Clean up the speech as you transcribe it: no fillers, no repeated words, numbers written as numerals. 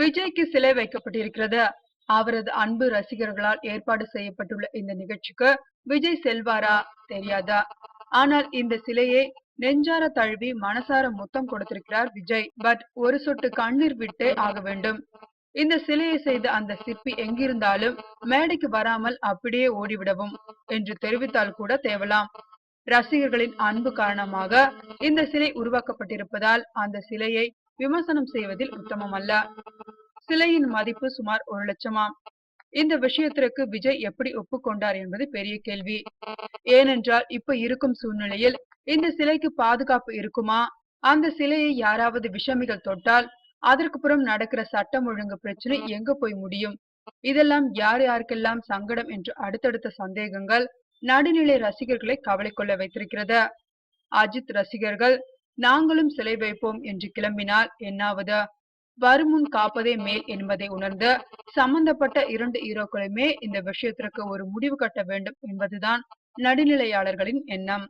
விஜய்க்கு சிலை வைக்கப்பட்டிருக்கிறது. அவரது அன்பு ரசிகர்களால் ஏற்பாடு செய்யப்பட்டுள்ள இந்த நிகழ்ச்சிக்கு விஜய் செல்வாரா தெரியாதா? ஆனால் இந்த சிலையை நெஞ்சார தழுவி மனசார முத்தம் கொடுத்திருக்கிறார் விஜய். பட் ஒரு சொட்டு கண்ணீர் விட்டே ஆக வேண்டும். இந்த சிலையை செய்த அந்த சிற்பி எங்கிருந்தாலும் மேடைக்கு வராமல் அப்படியே ஓடிவிடவும் என்று தெரிவித்தால் கூட தேவலாம். ரசிகர்களின் அன்பு காரணமாக இந்த சிலை உருவாக்கப்பட்டிருப்பதால் அந்த சிலையை விமர்சனம் செய்வதில் உத்தமம் அல்ல. சிலையின் மதிப்பு சுமார் 1 லட்சமாம். இந்த விஷயத்திற்கு விஜய் எப்படி ஒப்புக்கொண்டார் என்பது பெரிய கேள்வி. ஏனென்றால் இப்ப இருக்கும் சூழ்நிலையில் இந்த சிலைக்கு பாதுகாப்பு இருக்குமா? அந்த சிலையை யாராவது விஷமிகள் தொட்டால் அதற்கு புறம் நடக்கிற சட்டம் ஒழுங்கு பிரச்சனை எங்க போய் முடியும்? இதெல்லாம் யார் யாருக்கெல்லாம் சங்கடம் என்று அடுத்தடுத்த சந்தேகங்கள் நடுநிலை ரசிகர்களை கவலை கொள்ள வைத்திருக்கிறது. அஜித் ரசிகர்கள் நாங்களும் சிலை வைப்போம் என்று கிளம்பினால் என்னாவது? வருமுன் காப்பதே மேல் என்பதை உணர்ந்து சம்பந்தப்பட்ட 2 ஹீரோக்களுமே இந்த விஷயத்திற்கு ஒரு முடிவு கட்ட வேண்டும் என்பதுதான் நடுநிலையாளர்களின் எண்ணம்.